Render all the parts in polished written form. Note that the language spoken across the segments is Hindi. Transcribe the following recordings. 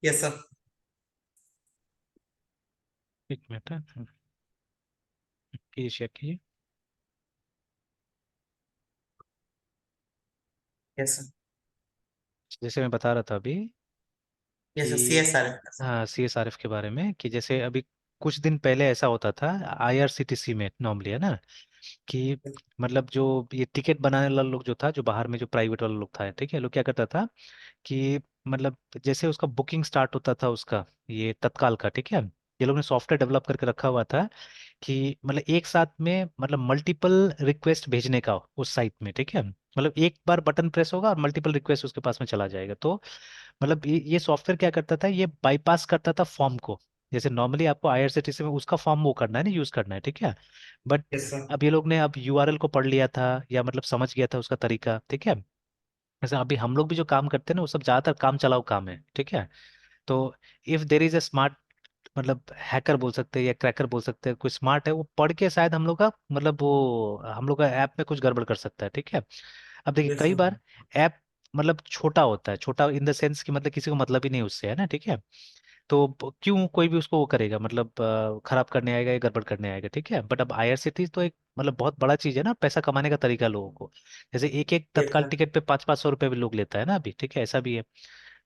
Yes sir. एक मिनट कीजिए, चेक कीजिए। Yes sir. जैसे मैं बता रहा था अभी यस सर, सी कि एस आर। हाँ, CSRF के बारे में, कि जैसे अभी कुछ दिन पहले ऐसा होता था IRCTC में नॉर्मली, है ना, कि मतलब जो ये टिकट बनाने वाला लोग जो था, जो बाहर में जो प्राइवेट वाला लोग था, ठीक है, लोग क्या करता था कि मतलब जैसे उसका बुकिंग स्टार्ट होता था उसका, ये तत्काल का, ठीक है, ये लोग ने सॉफ्टवेयर डेवलप करके रखा हुआ था कि मतलब एक साथ में मतलब मल्टीपल रिक्वेस्ट भेजने का उस साइट में, ठीक है, मतलब एक बार बटन प्रेस होगा और मल्टीपल रिक्वेस्ट उसके पास में चला जाएगा। तो मतलब ये सॉफ्टवेयर क्या करता था, ये बाईपास करता था फॉर्म को। जैसे नॉर्मली आपको IRCTC में उसका फॉर्म वो करना है ना, यूज करना है, ठीक है, बट यस सर। अब ये लोग ने अब URL को पढ़ लिया था या मतलब समझ गया था उसका तरीका, ठीक है। जैसे अभी हम लोग भी जो काम करते हैं ना, वो सब ज्यादातर काम चलाऊ काम है, ठीक है। तो if there is a smart, मतलब हैकर बोल सकते हैं या क्रैकर बोल सकते हैं, कोई स्मार्ट है, वो पढ़ के शायद हम लोग का मतलब वो हम लोग का ऐप में कुछ गड़बड़ कर सकता है, ठीक है। अब देखिए यस कई सर। बार ऐप मतलब छोटा होता है, छोटा इन द सेंस कि मतलब किसी को मतलब ही नहीं उससे, है ना, ठीक है। तो क्यों कोई भी उसको वो करेगा, मतलब खराब करने आएगा या गड़बड़ करने आएगा, ठीक है। बट अब IRCTC तो एक मतलब बहुत बड़ा चीज है ना, पैसा कमाने का तरीका लोगों को। जैसे एक एक यस तत्काल सर। टिकट पे 500-500 रुपये भी लोग लेता है ना अभी, ठीक है, ऐसा भी है।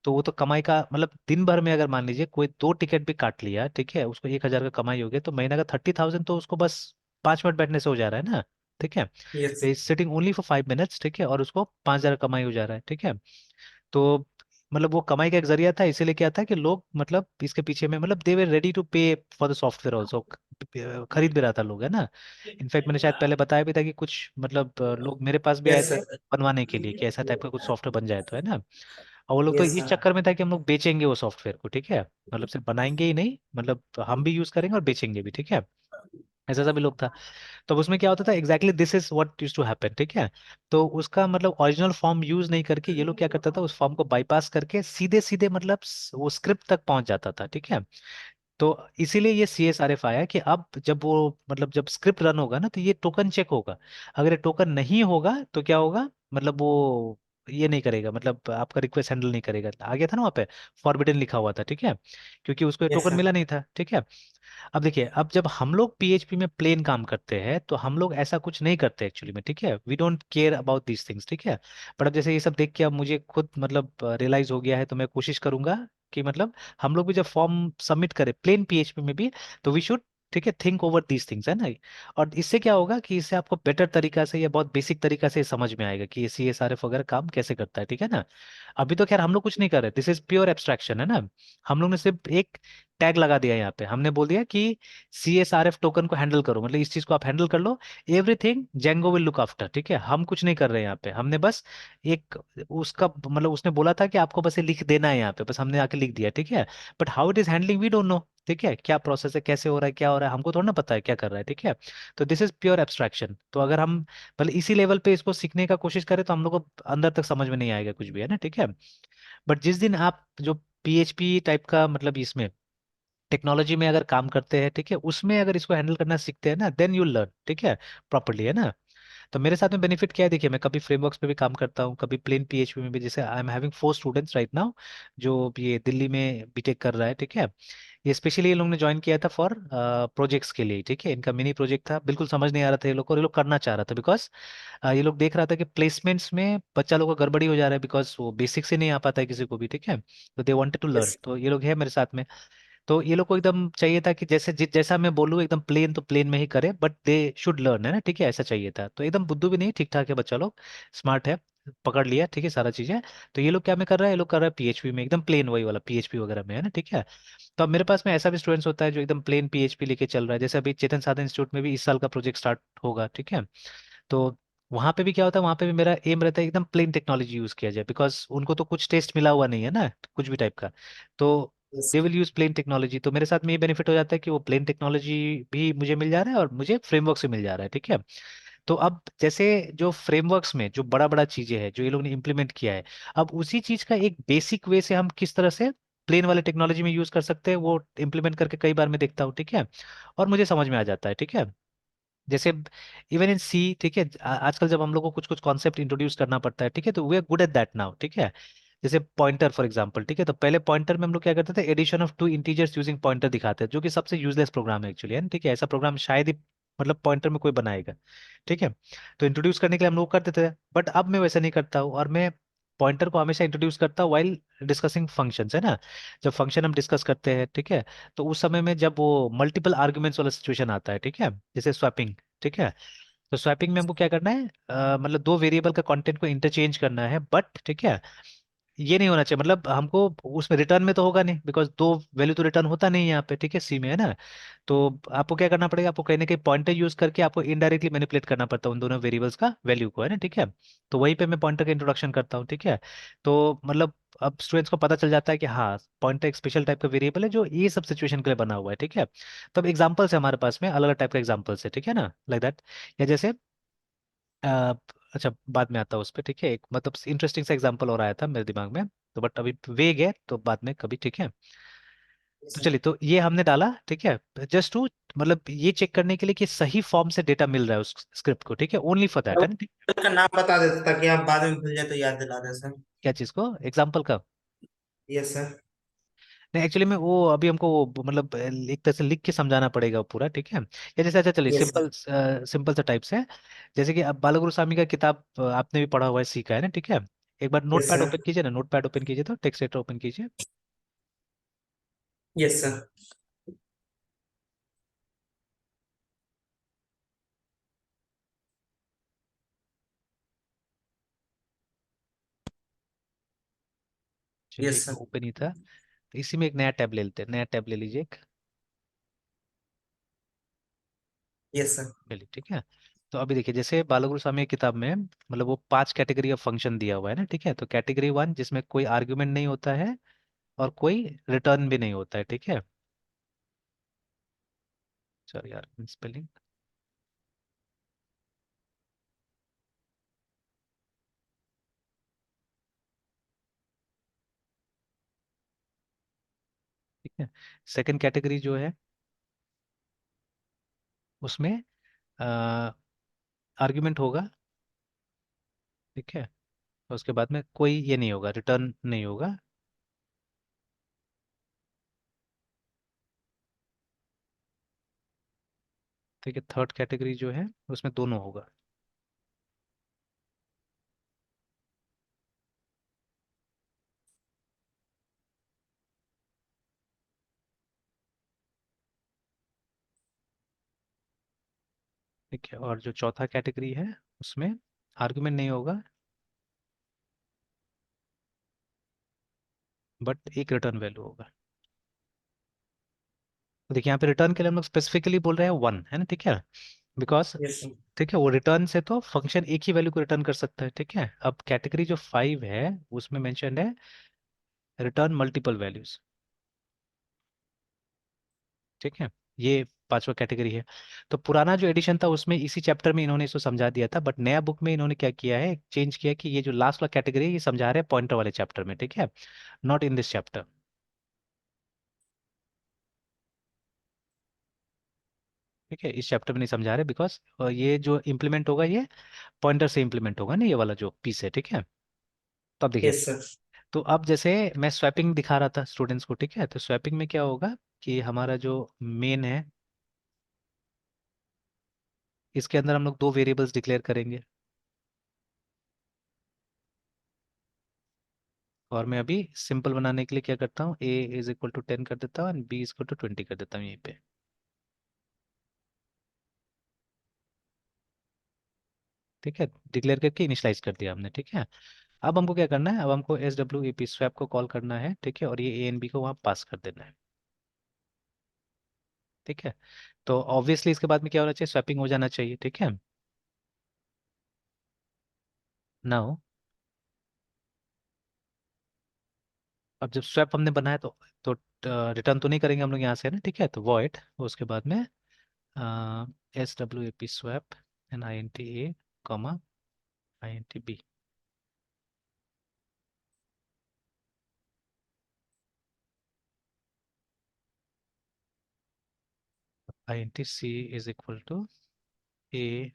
तो वो तो कमाई का मतलब दिन भर में अगर मान लीजिए कोई 2 टिकट भी काट लिया, ठीक है, उसको 1,000 का कमाई हो गया, तो महीना का 30,000 तो उसको बस 5 मिनट बैठने से हो जा रहा है ना, ठीक है। Yes. Sitting only for 5 minutes, ठीक है, और उसको 5,000 का कमाई हो जा रहा है, ठीक है। तो मतलब वो कमाई का एक जरिया था, इसीलिए क्या था कि लोग मतलब इसके पीछे में मतलब दे वर रेडी टू पे फॉर द सॉफ्टवेयर ऑल्सो, खरीद भी रहा था लोग, है ना। इनफैक्ट मैंने शायद पहले बताया भी था कि कुछ मतलब लोग मेरे पास भी आए यस थे सर। बनवाने के लिए कि ऐसा टाइप का कुछ सॉफ्टवेयर बन जाए तो, है ना। और वो लोग तो यस इस सर। चक्कर में था कि हम लोग बेचेंगे वो सॉफ्टवेयर को, ठीक है, मतलब सिर्फ बनाएंगे ही नहीं, मतलब हम भी यूज करेंगे और बेचेंगे भी, ठीक है, ऐसा सा भी लोग था। तो अब उसमें क्या होता था, exactly this is what use to happen, ठीक है। तो उसका मतलब ओरिजिनल फॉर्म यूज नहीं करके ये लोग क्या करता था, उस फॉर्म को बाईपास करके सीधे सीधे मतलब वो स्क्रिप्ट तक पहुंच जाता था, ठीक है। तो इसीलिए ये CSRF आया कि अब जब वो मतलब जब स्क्रिप्ट रन होगा ना, तो ये टोकन चेक होगा। अगर ये टोकन नहीं होगा तो क्या होगा, मतलब वो ये नहीं करेगा, मतलब आपका रिक्वेस्ट हैंडल नहीं करेगा। आ गया था ना वहाँ पे, फॉरबिडन लिखा हुआ था, ठीक है, क्योंकि उसको यस टोकन सर। मिला नहीं था, ठीक है। अब देखिए, अब जब हम लोग PHP में प्लेन काम करते हैं तो हम लोग ऐसा कुछ नहीं करते एक्चुअली में, ठीक है, we don't care about these things, ठीक है। बट अब जैसे ये सब देख के अब मुझे खुद मतलब रियलाइज हो गया है, तो मैं कोशिश करूंगा कि मतलब हम लोग भी जब फॉर्म सबमिट करें प्लेन PHP में भी, तो वी शुड, ठीक है, थिंक ओवर दीज थिंग्स, है ना। और इससे क्या होगा कि इससे आपको बेटर तरीका से या बहुत बेसिक तरीका से समझ में आएगा कि ये CSRF वगैरह काम कैसे करता है, ठीक है ना। अभी तो खैर हम लोग कुछ नहीं कर रहे, दिस इज प्योर एब्स्ट्रैक्शन, है ना। हम लोग ने सिर्फ एक टैग लगा दिया यहाँ पे, हमने बोल दिया कि CSRF टोकन को हैंडल करो, मतलब इस चीज को आप हैंडल कर लो, everything Django will look after, ठीक है। हम कुछ नहीं कर रहे हैं यहाँ पे, हमने बस एक उसका मतलब उसने बोला था कि आपको बस ये लिख देना है यहाँ पे, बस हमने आके लिख दिया, ठीक है। But how it is handling we don't know, ठीक है, क्या प्रोसेस है, कैसे हो रहा है, क्या हो रहा है, हमको थोड़ा ना पता है क्या कर रहा है, ठीक है। तो दिस इज प्योर एब्स्ट्रैक्शन। तो अगर हम मतलब इसी लेवल पे इसको सीखने का कोशिश करें तो हम लोग को अंदर तक समझ में नहीं आएगा कुछ भी, है ना, ठीक है। बट जिस दिन आप जो PHP टाइप का मतलब इसमें टेक्नोलॉजी में अगर काम करते हैं, ठीक है, उसमें अगर इसको हैंडल करना सीखते हैं ना, देन यू लर्न, ठीक है, प्रॉपरली, है ना। तो मेरे साथ में बेनिफिट क्या है, देखिए, मैं कभी फ्रेमवर्क्स पे भी काम करता हूँ, कभी प्लेन PHP में भी। जैसे I am having 4 students right now, जो ये दिल्ली में बीटेक कर रहा है, ठीक है। ये स्पेशली ये लोग ने ज्वाइन किया था फॉर प्रोजेक्ट्स के लिए, ठीक है, इनका मिनी प्रोजेक्ट था, बिल्कुल समझ नहीं आ रहा था ये लोग को, और ये लोग करना चाह रहा था बिकॉज ये लोग देख रहा था कि प्लेसमेंट्स में बच्चा लोग का गड़बड़ी हो जा रहा है, बिकॉज वो बेसिक से नहीं आ पाता है किसी को भी, ठीक है। तो they wanted to learn, yes. तो ये लोग है मेरे साथ में। तो ये लोग को एकदम चाहिए था कि जैसे जैसा मैं बोलूँ एकदम प्लेन तो प्लेन में ही करे, बट दे शुड लर्न, है ना, ठीक है, ऐसा चाहिए था। तो एकदम बुद्धू भी नहीं, ठीक ठाक है बच्चा लोग, स्मार्ट है, पकड़ लिया, ठीक है, सारा चीजें। तो ये लोग क्या में कर रहा है, ये लोग कर रहा है PHP में, एकदम प्लेन वही वाला PHP वगैरह में, है ना, ठीक है। तो अब मेरे पास में ऐसा भी स्टूडेंट्स होता है जो एकदम प्लेन PHP लेके चल रहा है, जैसे अभी चेतन साधन इंस्टीट्यूट में भी इस साल का प्रोजेक्ट स्टार्ट होगा, ठीक है। तो वहां पे भी क्या होता है, वहां पे भी मेरा एम रहता है एकदम प्लेन टेक्नोलॉजी यूज किया जाए, बिकॉज उनको तो कुछ टेस्ट मिला हुआ नहीं है ना, कुछ भी टाइप का। तो yes. They will use plain technology. तो मेरे साथ में ये बेनिफिट हो जाता है कि वो प्लेन टेक्नोलॉजी भी मुझे मिल जा रहा है और मुझे फ्रेमवर्क से मिल जा रहा है, ठीक है। तो अब जैसे जो फ्रेमवर्क्स में जो बड़ा बड़ा चीजें हैं जो ये लोग ने इम्प्लीमेंट किया है, अब उसी चीज का एक बेसिक वे से हम किस तरह से प्लेन वाले टेक्नोलॉजी में यूज कर सकते हैं, वो इम्प्लीमेंट करके कई बार मैं देखता हूँ, ठीक है, और मुझे समझ में आ जाता है, ठीक है। जैसे इवन इन C, ठीक है, आजकल जब हम लोग को कुछ कुछ कॉन्सेप्ट इंट्रोड्यूस करना पड़ता है, ठीक है, तो we are good at that now, ठीक है। जैसे पॉइंटर फॉर एग्जांपल, ठीक है, तो पहले पॉइंटर में हम लोग क्या करते थे, addition of two integers using pointer दिखाते हैं, जो कि सबसे यूजलेस प्रोग्राम है एक्चुअली, है ना, ठीक है, ऐसा प्रोग्राम शायद ही मतलब पॉइंटर में कोई बनाएगा, ठीक है। तो इंट्रोड्यूस करने के लिए हम लोग करते थे, बट अब मैं वैसा नहीं करता हूँ, और मैं पॉइंटर को हमेशा इंट्रोड्यूस करता हूँ वाइल डिस्कसिंग फंक्शंस, है ना। जब फंक्शन हम डिस्कस करते हैं, ठीक है, तो उस समय में जब वो मल्टीपल आर्ग्यूमेंट्स वाला सिचुएशन आता है, ठीक है, जैसे स्वैपिंग, ठीक है, तो स्वैपिंग में हमको क्या करना है, मतलब दो वेरिएबल का कंटेंट को इंटरचेंज करना है, बट ठीक है, ये नहीं होना चाहिए, मतलब हमको उसमें रिटर्न में तो होगा नहीं, बिकॉज दो वैल्यू तो रिटर्न होता नहीं है यहाँ पे, ठीक है, सी में, है ना। तो आपको क्या करना पड़ेगा, आपको कहीं ना कहीं पॉइंटर यूज करके आपको इनडायरेक्टली मैनिपुलेट करना पड़ता है उन दोनों वेरिएबल्स का वैल्यू को, है ना, ठीक है। तो वहीं पे मैं पॉइंटर का इंट्रोडक्शन करता हूँ, ठीक है। तो मतलब अब स्टूडेंट्स को पता चल जाता है कि हाँ, पॉइंटर एक स्पेशल टाइप का वेरिएबल है जो ये सब सिचुएशन के लिए बना हुआ है, ठीक है। तो अब एग्जाम्पल्स है हमारे पास में, अलग अलग टाइप का एग्जाम्पल्स है, ठीक है ना, लाइक दैट। या जैसे अ, अच्छा, बाद में आता है उस पर, ठीक है, एक मतलब इंटरेस्टिंग सा एग्जांपल और आया था मेरे दिमाग में, तो बट अभी वेग है, तो बाद में कभी, ठीक है। तो yes, चलिए, तो ये हमने डाला, ठीक है, जस्ट टू मतलब ये चेक करने के लिए कि सही फॉर्म से डेटा मिल रहा है उस स्क्रिप्ट को, ठीक है, ओनली फॉर दैट, है ना, ठीक। का नाम बता देते ताकि आप बाद में भूल जाए तो याद दिला दे सर। क्या चीज़ को, एग्जाम्पल का? Yes sir. नहीं, एक्चुअली में वो अभी हमको वो मतलब एक तरह से लिख के समझाना पड़ेगा वो पूरा, ठीक है। या जैसे, अच्छा चलिए, यस सर। सिंपल सिंपल सा टाइप से है। जैसे कि अब बालगुरु स्वामी का किताब आपने भी पढ़ा हुआ है, सीखा है ना, ठीक है। एक बार यस नोटपैड सर। ओपन कीजिए ना, नोटपैड ओपन कीजिए, तो टेक्स्ट एडिटर ओपन कीजिए। Yes sir. चलिए, यस एक सर। ओपन ही था, तो इसी में एक नया टैब ले लेते हैं, नया टैब ले लीजिए एक। Yes sir. चलिए, ठीक है। तो अभी देखिए, जैसे बालगुरु स्वामी की किताब में मतलब वो 5 कैटेगरी ऑफ फंक्शन दिया हुआ है ना, ठीक है। तो कैटेगरी 1 जिसमें कोई आर्ग्यूमेंट नहीं होता है और कोई रिटर्न भी नहीं होता है, ठीक है। सॉरी यार, स्पेलिंग, ठीक है। सेकंड कैटेगरी जो है, उसमें आर्ग्यूमेंट होगा, ठीक है। और उसके बाद में कोई ये नहीं होगा, रिटर्न नहीं होगा, ठीक है। थर्ड कैटेगरी जो है, उसमें दोनों होगा, ठीक है। और जो चौथा कैटेगरी है, उसमें आर्ग्यूमेंट नहीं होगा, बट एक रिटर्न वैल्यू होगा। तो देखिए, यहाँ पे रिटर्न के लिए हम लोग स्पेसिफिकली बोल रहे हैं 1, है ना, ठीक है, बिकॉज, यस सर। ठीक है, वो रिटर्न से तो फंक्शन एक ही वैल्यू को रिटर्न कर सकता है, ठीक है। अब कैटेगरी जो 5 है, उसमें मेंशन है रिटर्न मल्टीपल वैल्यूज, ठीक है। ये पांचवा कैटेगरी है। तो पुराना जो एडिशन था उसमें इसी चैप्टर में इन्होंने इसको समझा दिया था, बट नया बुक में इन्होंने क्या किया है, चेंज किया कि ये जो लास्ट वाला कैटेगरी है ये समझा रहे हैं पॉइंटर वाले चैप्टर में, ठीक है, नॉट इन दिस चैप्टर, ठीक है। इस चैप्टर में नहीं समझा रहे, बिकॉज ये जो इम्प्लीमेंट होगा ये पॉइंटर से इम्प्लीमेंट होगा ना, ये वाला जो पीस है, ठीक है। तो अब देखिए, यस सर। तो अब जैसे मैं स्वैपिंग दिखा रहा था स्टूडेंट्स को, ठीक है, तो स्वैपिंग में क्या होगा कि हमारा जो मेन है, इसके अंदर हम लोग दो वेरिएबल्स डिक्लेयर करेंगे, और मैं अभी सिंपल बनाने के लिए क्या करता हूँ, ए इज इक्वल टू 10 कर देता हूँ, and B is equal to 20 कर देता हूँ यहीं पे, ठीक है। डिक्लेयर करके इनिशलाइज कर दिया हमने, ठीक है। अब हमको क्या करना है, अब हमको S W A P swap को कॉल करना है, ठीक है, और ये ए एन बी को वहाँ पास कर देना है, ठीक है। तो ऑब्वियसली इसके बाद में क्या होना चाहिए, स्वैपिंग हो जाना चाहिए, ठीक है। नाउ, अब जब स्वैप हमने बनाया तो रिटर्न तो नहीं करेंगे हम लोग यहाँ से, ना, ठीक है, तो वॉइड, उसके बाद में S W A P swap N I N T A comma I N T B, I N T C is equal to A,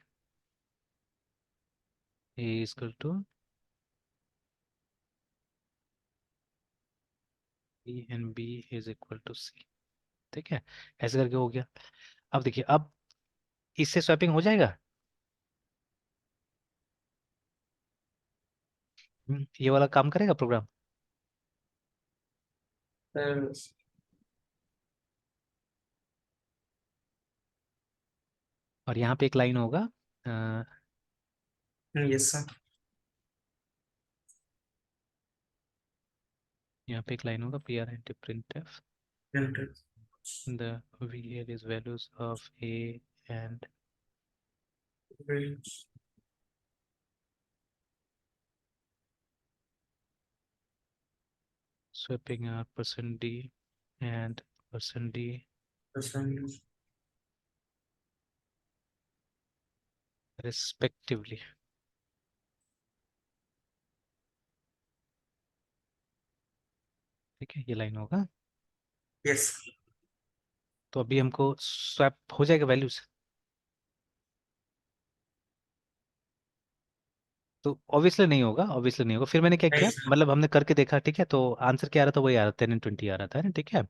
A is equal to A and B is equal to C. ठीक है, ऐसे करके हो गया। अब देखिए, अब इससे स्वैपिंग हो जाएगा। ये वाला काम करेगा प्रोग्राम। सर। और यहाँ पे एक लाइन होगा, अ, यस सर। यहाँ पे एक लाइन होगा, P R anti print F printed. The we is values of A and swapping are percent d and percent d respectively। ठीक है, ये लाइन होगा। यस। तो अभी हमको स्वैप हो जाएगा वैल्यूज। तो ऑब्वियसली नहीं होगा, ऑब्वियसली नहीं होगा। फिर मैंने क्या नहीं किया, सर। मतलब हमने करके देखा, ठीक है, तो आंसर क्या आ रहा था, वही आ रहा था, 10 and 20 आ रहा था, है ना, ठीक है।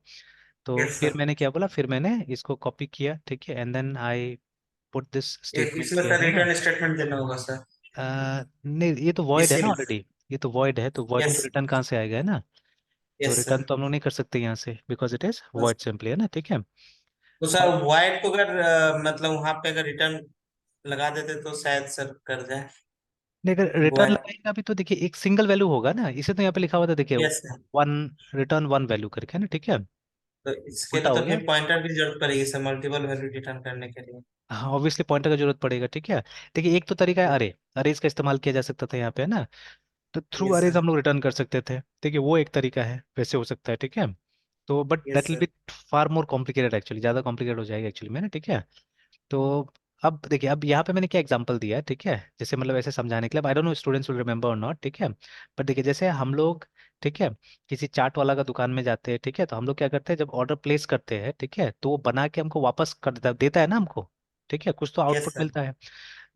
तो यस फिर सर। मैंने क्या बोला, फिर मैंने इसको कॉपी किया, ठीक है, and then I put this एक स्टेटमेंट इसमें हियर, सर है ना। रिटर्न स्टेटमेंट देना होगा सर। नहीं, ये तो वॉइड है इसी ना में। ऑलरेडी। ये तो वॉइड है, तो वॉइड में यस। रिटर्न कहाँ से आएगा, है ना। तो यस रिटर्न सर। तो हम लोग नहीं कर सकते यहाँ से, because it is void simply, है ना, ठीक है। तो सर अब वाइट को अगर मतलब वहां पे अगर रिटर्न लगा देते तो शायद सर कर जाए। नहीं, अगर रिटर्न वाइट। लगाएगा भी तो देखिए एक सिंगल वैल्यू होगा ना, इसे तो यहाँ पे लिखा हुआ था, देखिए yes sir. One, return one value करके, है ना, ठीक है। तो इसके उल्टा लिए हो तो गया। फिर पॉइंटर की जरूरत पड़ेगी सर, मल्टीपल वैल्यू रिटर्न करने के लिए। हाँ, ऑब्वियसली पॉइंटर का जरूरत पड़ेगा, ठीक है। देखिए एक तो तरीका है अरे, अरेज का इस्तेमाल किया जा सकता था यहाँ पे, है ना। तो थ्रू यस अरेज सर। हम लोग रिटर्न कर सकते थे, ठीक है, वो एक तरीका है, वैसे हो सकता है, ठीक है। तो but that yes will sir. Be far more complicated actually, ज़्यादा कॉम्प्लिकेटेड हो जाएगा एक्चुअली में ना, ठीक है। तो अब देखिए, अब यहाँ पे मैंने क्या एग्जांपल दिया है, ठीक है, जैसे मतलब ऐसे समझाने के लिए, I don't know students will remember और नॉट, ठीक है। बट देखिए जैसे हम लोग, ठीक है, किसी चाट वाला का दुकान में जाते हैं, ठीक है, तो हम लोग क्या करते हैं, जब ऑर्डर प्लेस करते हैं, ठीक है, तो वो बना के हमको वापस कर देता है ना हमको, ठीक है, कुछ तो यस आउटपुट सर। मिलता है।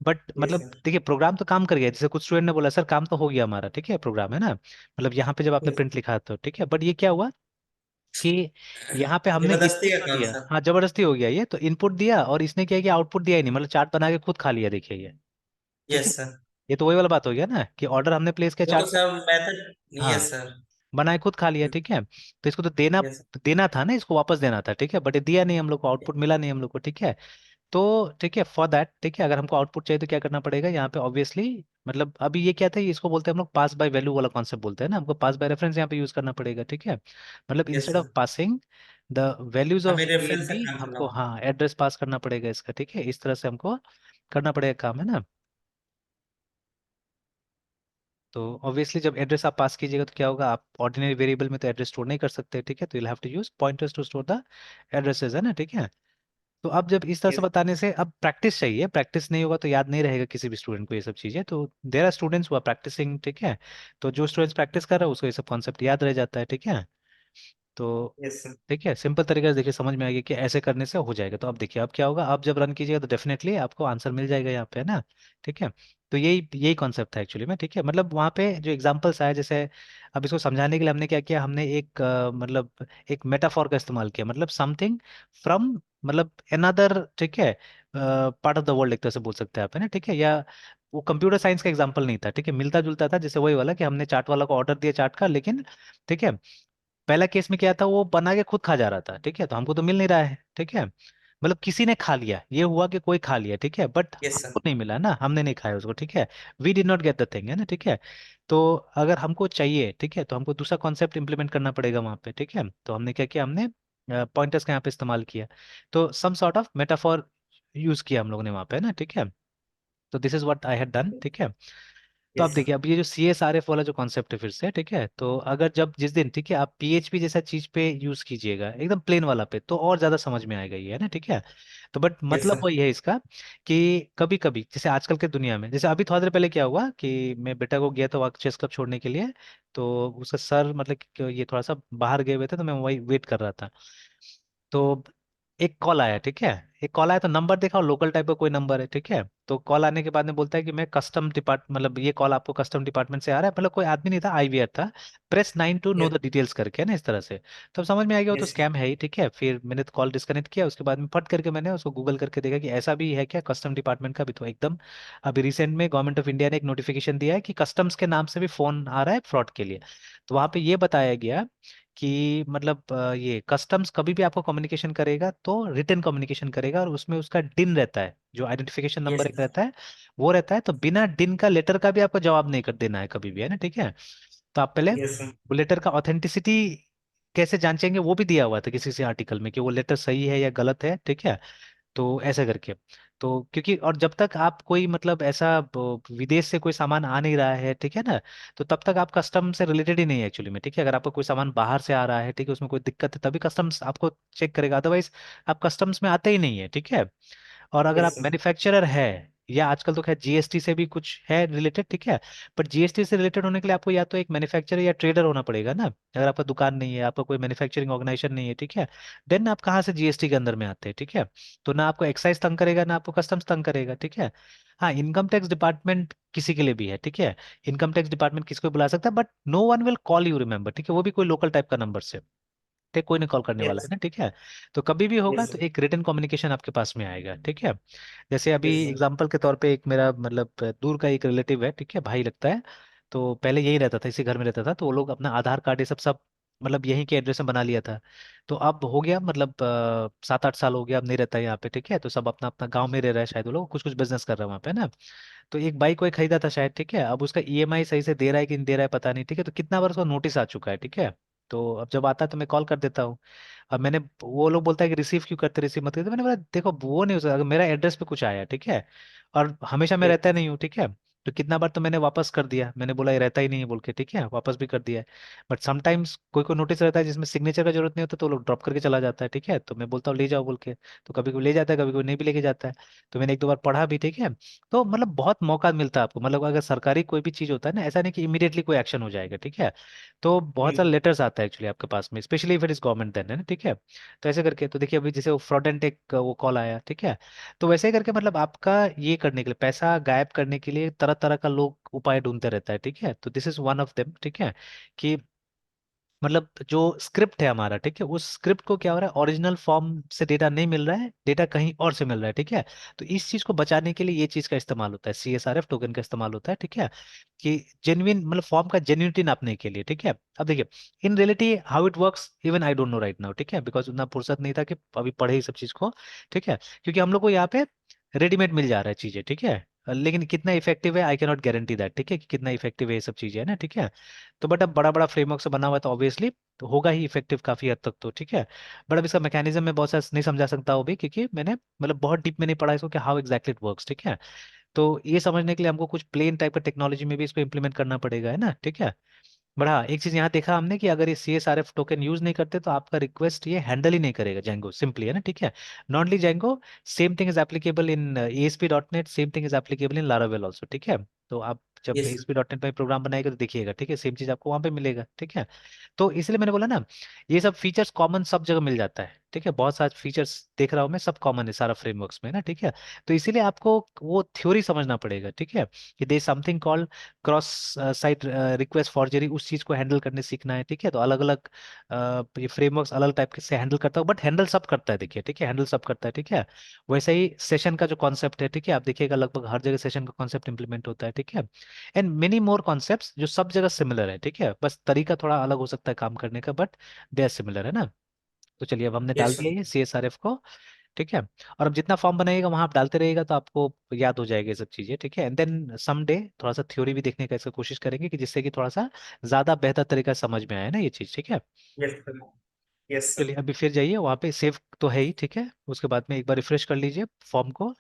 बट यस मतलब सर। देखिए प्रोग्राम तो काम कर गया, जैसे कुछ स्टूडेंट ने बोला सर काम तो हो गया हमारा, ठीक है, प्रोग्राम, है ना, मतलब यहाँ पे जब आपने यस। प्रिंट लिखा तो ठीक है, बट ये क्या हुआ कि यहाँ पे हमने जबरदस्ती इनपुट का तो काम दिया, सर। हाँ जबरदस्ती हो गया ये, तो इनपुट दिया और इसने क्या किया, आउटपुट दिया ही नहीं, मतलब चार्ट बना के खुद खा लिया, देखिए ये, ठीक है। Yes sir. ये तो वही वाला बात हो गया ना कि ऑर्डर हमने प्लेस किया वो तो चार्ट सर मेथड। हाँ, यस सर। बनाए खुद खा लिया, ठीक है। तो इसको तो देना यस। देना था ना, इसको वापस देना था, ठीक है, बट ये दिया नहीं हम लोग को, आउटपुट मिला नहीं हम लोग को, ठीक है। तो ठीक है, फॉर दैट, ठीक है, अगर हमको आउटपुट चाहिए तो क्या करना पड़ेगा यहाँ पे, ऑब्वियसली मतलब अभी ये क्या था, इसको बोलते हैं हम लोग पास बाय वैल्यू वाला कॉन्सेप्ट बोलते हैं ना, हमको पास बाय रेफरेंस यहाँ पे यूज करना पड़ेगा, ठीक है। मतलब yes instead of sir. Passing the values हमें ऑफ ए एंड रेफरेंस से बी, काम करना हमको होगा। हाँ एड्रेस पास करना पड़ेगा इसका, ठीक है, इस तरह से हमको करना पड़ेगा काम, है ना। तो ऑब्वियसली जब एड्रेस आप पास कीजिएगा तो क्या होगा, आप ऑर्डिनरी वेरिएबल में तो एड्रेस स्टोर नहीं कर सकते, ठीक है, तो you have to use pointers to store the addresses, है ना, ठीक है। तो अब जब इस तरह से यस। बताने से, अब प्रैक्टिस चाहिए, प्रैक्टिस नहीं होगा तो याद नहीं रहेगा किसी भी स्टूडेंट को ये सब चीजें, तो there are students who are practising, ठीक है। तो जो स्टूडेंट्स प्रैक्टिस कर रहा है उसको ये सब कॉन्सेप्ट याद रह जाता है, ठीक है। तो यस सर। ठीक है, सिंपल तरीके से देखिए समझ में आ गया कि ऐसे करने से हो जाएगा। तो अब देखिए अब क्या होगा, आप जब रन कीजिएगा तो डेफिनेटली आपको आंसर मिल जाएगा यहाँ पे, है ना, ठीक है। तो यही यही कॉन्सेप्ट था एक्चुअली में, ठीक है, मतलब वहाँ पे जो एग्जांपल्स आए, जैसे अब इसको समझाने के लिए हमने क्या किया, हमने एक मतलब एक मेटाफॉर का इस्तेमाल किया, मतलब समथिंग फ्रॉम, मतलब अनदर, ठीक है, पार्ट ऑफ द वर्ल्ड एक तरह से बोल सकते हैं आप, है ना, ठीक है। या वो कंप्यूटर साइंस का एग्जाम्पल नहीं था, ठीक है, मिलता जुलता था, जैसे वही वाला कि हमने चार्ट वाला को ऑर्डर दिया चार्ट का, लेकिन ठीक है, पहला केस में क्या था, वो बना के खुद खा जा रहा था, ठीक है, तो हमको तो मिल नहीं रहा है, ठीक है, मतलब किसी ने खा लिया, ये हुआ कि कोई खा लिया, ठीक है, बट यस हमको सर। नहीं मिला ना, हमने नहीं खाया उसको, ठीक है। We did not get the thing, है ना, ठीक है। तो अगर हमको चाहिए, ठीक है, तो हमको दूसरा कॉन्सेप्ट इंप्लीमेंट करना पड़ेगा वहां पे, ठीक है। तो हमने क्या किया, हमने पॉइंटर्स का यहाँ पे इस्तेमाल किया, तो some sort of metaphor use किया हम लोगों ने वहां पे, ना, ठीक है। तो this is what I had done, ठीक है। तो अब यस सर। देखिए, अब ये जो सी एस आर एफ वाला जो कॉन्सेप्ट है फिर से, ठीक है, तो अगर जब जिस दिन, ठीक है, आप पीएचपी जैसा चीज पे यूज कीजिएगा एकदम प्लेन वाला पे, तो और ज्यादा समझ में आएगा ये, है ना, ठीक है। तो बट यस मतलब सर। वही है इसका कि कभी कभी जैसे आजकल के दुनिया में, जैसे अभी थोड़ा देर पहले क्या हुआ कि मैं बेटा को गया था वहाँ चेस क्लब छोड़ने के लिए, तो उसका सर मतलब कि ये थोड़ा सा बाहर गए हुए थे, तो मैं वही वेट कर रहा था। तो एक कॉल आया, ठीक है, एक कॉल आया तो नंबर देखा और लोकल टाइप का कोई नंबर है, ठीक है। तो कॉल आने के बाद में बोलता है कि मैं कस्टम डिपार्ट मतलब ये कॉल आपको कस्टम डिपार्टमेंट से आ रहा है, मतलब कोई आदमी नहीं था, आईवीआर था, press 9 to know yes the details करके, है ना, इस तरह से। तब समझ में आ गया वो तो यस स्कैम है ही, ठीक है। फिर मैंने तो कॉल डिस्कनेक्ट किया, उसके बाद में फट करके मैंने उसको गूगल करके देखा कि ऐसा भी है क्या कस्टम डिपार्टमेंट का भी, तो एकदम अभी रिसेंट में गवर्नमेंट ऑफ इंडिया ने एक नोटिफिकेशन दिया है कि कस्टम्स के नाम से भी फोन आ रहा है फ्रॉड के लिए। तो वहां पे ये बताया गया कि मतलब ये कस्टम्स कभी भी आपको कम्युनिकेशन करेगा तो रिटर्न कम्युनिकेशन करेगा, और उसमें उसका डिन रहता है, जो आइडेंटिफिकेशन नंबर यस एक रहता है वो रहता है। तो बिना डिन का लेटर का भी आपको जवाब नहीं कर देना है कभी भी, है ना, ठीक है। तो आप पहले यस वो लेटर का ऑथेंटिसिटी कैसे जांचेंगे वो भी दिया हुआ था किसी से आर्टिकल में कि वो लेटर सही है या गलत है, ठीक है। तो ऐसा करके, तो क्योंकि और जब तक आप कोई मतलब ऐसा विदेश से कोई सामान आ नहीं रहा है, ठीक है ना, तो तब तक आप कस्टम से रिलेटेड ही नहीं है एक्चुअली में, ठीक है। अगर आपका कोई सामान बाहर से आ रहा है, ठीक है, उसमें कोई दिक्कत है तभी कस्टम्स आपको चेक करेगा, अदरवाइज आप कस्टम्स में आते ही नहीं है, ठीक है। और अगर आप यस मैन्युफैक्चरर है, या आजकल तो खैर जीएसटी से भी कुछ है रिलेटेड, ठीक है। पर जीएसटी से रिलेटेड होने के लिए आपको या तो एक मैन्युफैक्चरर या ट्रेडर होना पड़ेगा ना। अगर आपका दुकान नहीं है, आपका कोई मैन्युफैक्चरिंग ऑर्गेनाइजेशन नहीं है, ठीक है, देन आप कहाँ से जीएसटी के अंदर में आते हैं, ठीक है। तो ना आपको एक्साइज तंग करेगा ना आपको कस्टम्स तंग करेगा, ठीक है। हाँ, इनकम टैक्स डिपार्टमेंट किसी के लिए भी है, ठीक है। इनकम टैक्स डिपार्टमेंट किसी को भी बुला सकता है, but no one will call you, remember, ठीक है, वो भी कोई लोकल टाइप का नंबर से, ठीक, कोई नहीं कॉल करने वाला है यस ना, ठीक है। तो कभी भी होगा यस तो एक रिटन कम्युनिकेशन आपके पास में आएगा, ठीक है। जैसे अभी यस एग्जांपल के तौर पे एक मेरा मतलब दूर का एक रिलेटिव है, ठीक है, भाई लगता है। तो पहले यही रहता था, इसी घर में रहता था, तो वो लोग अपना आधार कार्ड ये सब सब मतलब यहीं के एड्रेस में बना लिया था। तो अब हो गया मतलब 7-8 साल हो गया, अब नहीं रहता है यहाँ पे, ठीक है। तो सब अपना अपना गाँव में रह रहा है, शायद वो लोग कुछ कुछ बिजनेस कर रहे हैं वहाँ पे ना। तो एक बाइक कोई खरीदा था शायद, ठीक है, अब उसका ईएमआई सही से दे रहा है कि नहीं दे रहा है पता नहीं, ठीक है। तो कितना बार उसको नोटिस आ चुका है, ठीक है। तो अब जब आता है तो मैं कॉल कर देता हूँ। अब मैंने, वो लोग बोलता है कि रिसीव क्यों करते, रिसीव मत करते, मैंने बोला देखो वो नहीं हो सकता, अगर मेरा एड्रेस पे कुछ आया, ठीक है, और हमेशा मैं रहता नहीं हूँ, ठीक है। तो कितना बार तो मैंने वापस कर दिया, मैंने बोला ये रहता ही नहीं है बोल के, ठीक है, वापस भी कर दिया है। बट समटाइम्स कोई कोई नोटिस रहता है जिसमें सिग्नेचर का जरूरत नहीं होता, तो लोग ड्रॉप करके चला जाता है, ठीक है। तो मैं बोलता हूँ ले जाओ बोल के, तो कभी कोई ले जाता है, कभी कोई नहीं भी लेके जाता है। तो मैंने एक दो बार पढ़ा भी, ठीक है। तो मतलब बहुत मौका मिलता है आपको, मतलब अगर सरकारी कोई भी चीज होता है ना, ऐसा नहीं कि इमीडिएटली कोई एक्शन हो जाएगा, ठीक है। तो बहुत सारे लेटर्स आता है एक्चुअली आपके पास में, specially if it is government then, है ना, ठीक है। तो ऐसे करके, तो देखिए अभी जैसे वो फ्रॉडेंट एक वो कॉल आया, ठीक है। तो वैसे ही करके मतलब आपका ये करने के लिए, पैसा गायब करने के लिए तरह तरह का लोग उपाय ढूंढते रहता है, ठीक है। तो this is one of them, ठीक है। कि मतलब जो स्क्रिप्ट है हमारा, ठीक है, उस स्क्रिप्ट को क्या हो रहा है, ओरिजिनल फॉर्म से डेटा नहीं मिल रहा है, डेटा कहीं और से मिल रहा है, ठीक है। तो इस चीज को बचाने के लिए ये चीज का इस्तेमाल होता है, सीएसआरएफ टोकन का इस्तेमाल होता है, ठीक है। कि जेन्युइन मतलब फॉर्म का जेन्युइनिटी नापने के लिए, ठीक है। अब देखिए in reality how it works even I don't know right now, ठीक है, बिकॉज उतना फुर्सत नहीं था कि अभी पढ़े इस सब चीज को, ठीक है। क्योंकि हम लोग को यहाँ पे रेडीमेड मिल जा रहा है चीजें, ठीक है। लेकिन कितना इफेक्टिव है I can not guarantee that, ठीक है, कि कितना इफेक्टिव है ये सब चीजें, है ना, ठीक है। तो बट अब बड़ा बड़ा फ्रेमवर्क से बना हुआ है तो ऑब्वियसली तो होगा ही इफेक्टिव काफी हद तक, तो ठीक है। बट अब इसका मैकेनिज्म मैं बहुत सारा नहीं समझा सकता हूँ भी, क्योंकि मैंने मतलब बहुत डीप में नहीं पढ़ा इसको कि हाउ एग्जैक्टली इट वर्क्स, ठीक है। तो ये समझने के लिए हमको कुछ प्लेन टाइप का टेक्नोलॉजी में भी इसको इम्प्लीमेंट करना पड़ेगा, है ना, ठीक है। बट हाँ एक चीज यहाँ देखा हमने कि अगर ये सीएसआरएफ टोकन यूज नहीं करते तो आपका रिक्वेस्ट ये हैंडल ही नहीं करेगा जेंगो, सिंपली, है ना, ठीक है। Not only Django, same thing is applicable in ASP dot net, same thing is applicable in Laravel also, ठीक है। तो आप जब यस एएसपी डॉट नेट में प्रोग्राम बनाएगा तो देखिएगा, ठीक है, सेम चीज आपको वहां पे मिलेगा, ठीक है। तो इसलिए मैंने बोला ना, ये सब फीचर्स कॉमन सब जगह मिल जाता है, ठीक है। बहुत सारे फीचर्स देख रहा हूँ मैं, सब कॉमन है सारा फ्रेमवर्क्स में ना, ठीक है। तो इसीलिए आपको वो थ्योरी समझना पड़ेगा, ठीक है, कि they something called cross site request forgery, उस चीज को हैंडल करने सीखना है, ठीक है। तो अलग अलग ये फ्रेमवर्क्स अलग टाइप के से हैंडल करता है, बट हैंडल सब करता है, देखिए, ठीक है, हैंडल सब करता है, ठीक है। वैसे ही सेशन का जो कॉन्सेप्ट है, ठीक है, आप देखिएगा लगभग हर जगह सेशन का कॉन्सेप्ट इंप्लीमेंट होता है, ठीक है। एंड मेनी मोर कॉन्सेप्ट्स जो सब जगह सिमिलर है, ठीक है, बस तरीका थोड़ा अलग हो सकता है काम करने का, बट दे आर सिमिलर, है ना। तो चलिए अब हमने डाल यस दिया ये सीएसआरएफ को, ठीक है। और अब जितना फॉर्म बनाइएगा वहां आप डालते रहिएगा तो आपको याद हो जाएगा ये सब चीजें, ठीक है। एंड देन सम डे थोड़ा सा थ्योरी भी देखने का इसका कोशिश करेंगे कि जिससे कि थोड़ा सा ज्यादा बेहतर तरीका से समझ में आए ना ये चीज, ठीक है। यस सर यस सर चलिए अभी फिर जाइए वहां पे, सेव तो है ही, ठीक है, उसके बाद में एक बार रिफ्रेश कर लीजिए फॉर्म को,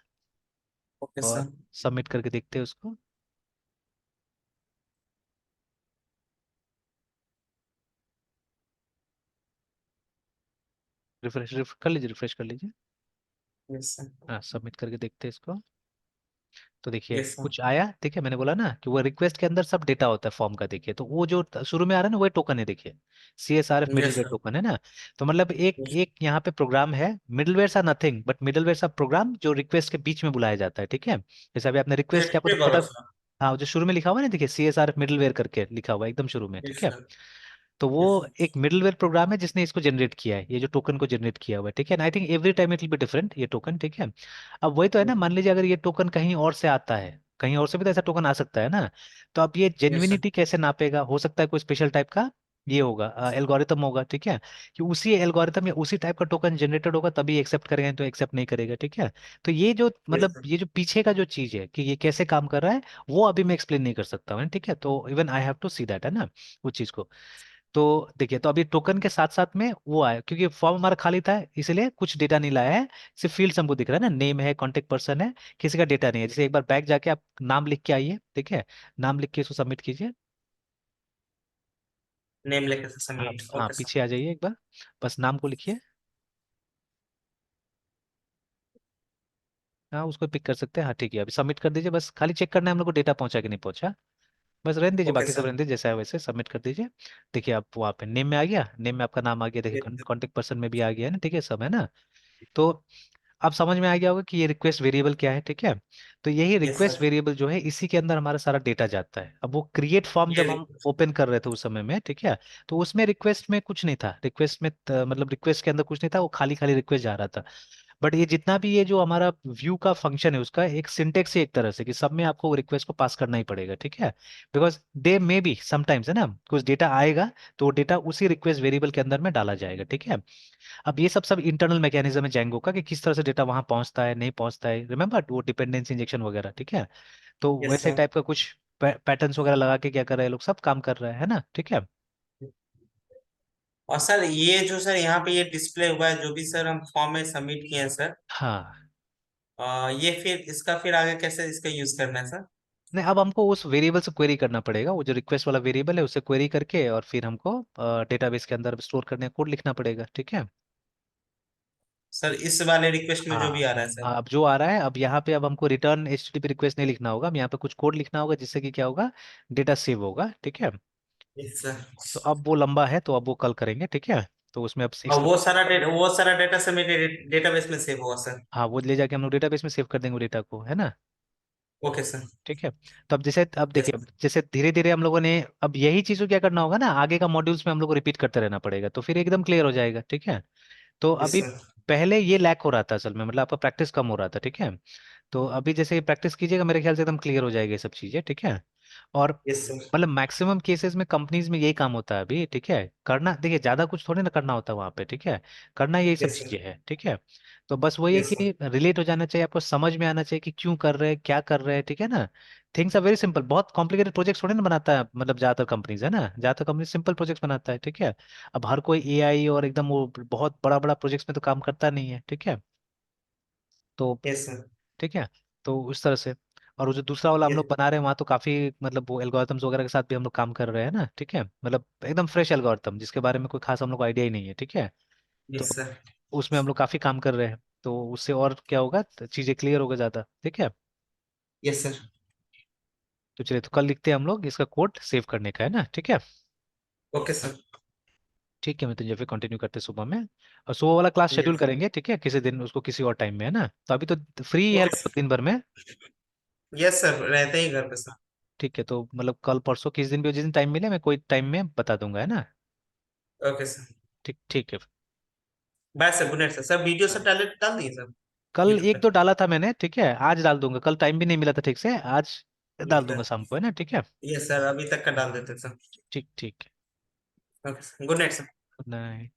ओके और सर सबमिट करके देखते हैं उसको। रिफ्रेश कर लीजिए, रिफ्रेश कर लीजिए। यस सर हाँ, सबमिट करके देखते हैं इसको। तो देखिए यस सर। कुछ आया, देखिए मैंने बोला ना कि वो रिक्वेस्ट के अंदर सब डेटा होता है फॉर्म का, देखिए तो वो जो शुरू में आ रहा है ना, वो टोकन है, देखिए CSRF yes middleware sir. Token है ना। तो मतलब एक एक यहाँ पे प्रोग्राम है, मिडलवेयर सा नथिंग बट मिडलवेयर सा प्रोग्राम जो रिक्वेस्ट के बीच में बुलाया जाता है, ठीक है। जैसे अभी आपने रिक्वेस्ट किया, आपको तो पता, टेबल सर। हाँ जो शुरू में लिखा हुआ है ना, देखिए CSRF मिडलवेयर करके लिखा हुआ है एकदम शुरू में, ठीक यस है। सर। तो वो यस एक मिडलवेयर प्रोग्राम है जिसने इसको जनरेट किया है, ये जो टोकन को जनरेट किया हुआ है, ठीक है। I think every time it will be different ये टोकन, ठीक है। अब वही तो है ना, मान लीजिए अगर ये टोकन कहीं और से आता है, कहीं और से भी तो ऐसा टोकन आ सकता है ना। तो अब ये सर। जेन्युइनिटी कैसे नापेगा, हो सकता है कोई स्पेशल टाइप का ये होगा, एल्गोरिथम होगा, ठीक है। कि उसी एल्गोरिथम या उसी टाइप का टोकन जनरेटेड होगा तभी एक्सेप्ट करेगा, तो एक्सेप्ट नहीं करेगा, ठीक है। तो ये जो यस मतलब सर। ये जो पीछे का जो चीज है कि ये कैसे काम कर रहा है, वो अभी मैं एक्सप्लेन नहीं कर सकता हूँ, ठीक है। तो even I have to see that, है ना, उस चीज को। तो देखिए, तो अभी टोकन के साथ साथ में वो आया, क्योंकि फॉर्म हमारा खाली था इसलिए कुछ डेटा नहीं लाया है। सिर्फ फील्ड हमको दिख रहा है ना, नेम है, कांटेक्ट पर्सन है, किसी का डेटा नहीं है। जैसे एक बार बैक जाके आप नाम लिख के आइए, ठीक है, नाम लिख के इसको सबमिट कीजिए। नेम लेके सर हाँ सबमिट। हाँ, ओके सर। पीछे आ जाइए एक बार, बस नाम को लिखिए। हाँ उसको पिक कर सकते हैं, हाँ ठीक है, अभी सबमिट कर दीजिए, बस खाली चेक करना है हम लोग को डेटा पहुंचा कि नहीं पहुंचा। बस रहने दीजिए, ओके बाकी सब सर। रहने दीजिए, जैसा है वैसे सबमिट कर दीजिए। देखिए आप वहाँ पे नेम में आ गया, नेम में आपका नाम आ गया, देखिए कॉन्टेक्ट पर्सन में भी आ गया है ना, ठीक है, सब है ना। तो अब समझ में आ गया होगा कि ये रिक्वेस्ट वेरिएबल क्या है, ठीक है। तो यही यस रिक्वेस्ट सर। वेरिएबल जो है, इसी के अंदर हमारा सारा डेटा जाता है। अब वो क्रिएट फॉर्म ये जब हम ओपन कर रहे थे उस समय में, ठीक है, तो उसमें रिक्वेस्ट में कुछ नहीं था, रिक्वेस्ट में मतलब रिक्वेस्ट के अंदर कुछ नहीं था, वो खाली खाली रिक्वेस्ट जा रहा था। बट ये जितना भी ये जो हमारा व्यू का फंक्शन है, उसका एक सिंटेक्स ही एक तरह से कि सब में आपको रिक्वेस्ट को पास करना ही पड़ेगा, ठीक है। Because they may be sometimes, है ना, कुछ डेटा आएगा तो वो डेटा उसी रिक्वेस्ट वेरिएबल के अंदर में डाला जाएगा, ठीक है। अब ये सब सब इंटरनल मैकेनिज्म है जैंगो का, कि किस तरह से डेटा वहां पहुंचता है नहीं पहुंचता है, रिमेंबर वो डिपेंडेंसी इंजेक्शन वगैरह, ठीक है। तो यस वैसे सर। टाइप का कुछ पैटर्न्स वगैरह लगा के क्या कर रहे हैं लोग, सब काम कर रहे हैं, है ना, ठीक है। और सर ये जो सर यहाँ पे ये डिस्प्ले हुआ है जो भी सर हम फॉर्म में सबमिट किए हैं सर, हाँ, ये फिर इसका फिर आगे कैसे इसका यूज करना है सर? नहीं अब हमको उस वेरिएबल से क्वेरी करना पड़ेगा, वो जो रिक्वेस्ट वाला वेरिएबल है उससे क्वेरी करके और फिर हमको डेटाबेस के अंदर स्टोर करने कोड लिखना पड़ेगा, ठीक है। सर इस वाले रिक्वेस्ट में जो भी हाँ आ रहा है सर। हाँ, अब जो आ रहा है, अब यहाँ पे अब हमको रिटर्न HTTP रिक्वेस्ट नहीं लिखना होगा, अब यहाँ पे कुछ कोड लिखना होगा जिससे कि क्या होगा, डेटा सेव होगा, ठीक है। Yes sir. तो अब वो लंबा है तो अब वो कल करेंगे, ठीक है। तो उसमें अब और वो सारा डेटा सर मेरे डेटाबेस में सेव होगा सर। हाँ वो ले जाके हम लोग डेटाबेस में सेव कर देंगे डेटा को, है ना, ओके सर। ठीक है। तो अब जैसे अब यस देखिए, अब जैसे धीरे धीरे हम लोगों ने अब यही चीज़ को क्या करना होगा ना, आगे का मॉड्यूल्स में हम लोग को रिपीट करते रहना पड़ेगा, तो फिर एकदम क्लियर हो जाएगा, ठीक है। तो यस अभी सर। पहले ये लैक हो रहा था असल में, मतलब आपका प्रैक्टिस कम हो रहा था, ठीक है। तो अभी जैसे प्रैक्टिस कीजिएगा मेरे ख्याल से एकदम क्लियर हो जाएगी ये सब चीज़ें, ठीक है। और यस सर। मतलब मैक्सिमम केसेस में कंपनीज में यही काम होता है अभी, ठीक है। करना देखिए ज्यादा कुछ थोड़ी ना करना होता है वहां पे, ठीक है। करना यही सब यस सर। चीजें है, ठीक है। तो बस वही है यस कि सर। रिलेट हो जाना चाहिए, आपको समझ में आना चाहिए कि क्यों कर रहे हैं, क्या कर रहे हैं, ठीक है ना। थिंग्स आर वेरी सिंपल, बहुत कॉम्प्लिकेटेड प्रोजेक्ट थोड़ी ना बनाता है, मतलब ज्यादातर कंपनीज, है ना, ज्यादातर कंपनी सिंपल प्रोजेक्ट बनाता है, ठीक है। अब हर कोई AI और एकदम वो बहुत बड़ा बड़ा प्रोजेक्ट्स में तो काम करता नहीं है, ठीक है। तो यस सर। ठीक है, तो उस तरह से। और वो जो दूसरा वाला हम लोग यस। बना रहे हैं वहाँ तो काफी मतलब वो एल्गोरिथम्स वगैरह के साथ भी हम लोग काम कर रहे हैं ना, ठीक है, मतलब एकदम फ्रेश एल्गोरिथम जिसके बारे में कोई खास हम लोग आइडिया ही नहीं है, ठीक है। तो यस सर। उसमें हम लोग काफी काम कर रहे हैं, तो उससे और क्या होगा, तो चीजें क्लियर होगा ज्यादा, ठीक है। Yes sir. तो चलिए, तो कल लिखते हैं हम लोग इसका कोड सेव करने का, है ना, ठीक है। Okay sir. ठीक है, मैं तो फिर कंटिन्यू करते हैं सुबह में, और सुबह वाला क्लास शेड्यूल यस। करेंगे, ठीक है, किसी दिन उसको किसी और टाइम में, है ना। तो अभी तो फ्री है ओके लगभग सर। दिन भर में। यस सर रहते ही घर पे सर। ठीक है, तो मतलब कल परसों किस दिन भी जिस दिन टाइम मिले मैं कोई टाइम में बता दूंगा, है ना। Okay sir. ठीक ठीक है। Bye sir, good night sir. Sir video सब हाँ। डाल डाल दिए सर कल यूट्यूब एक पे? दो डाला था मैंने, ठीक है, आज डाल दूंगा, कल टाइम भी नहीं मिला था ठीक से, आज यस डाल दूंगा सर। शाम को, है ना, ठीक है। यस सर, अभी तक का डाल देते सर। ठीक ठीक। Okay sir, good night sir. Good night.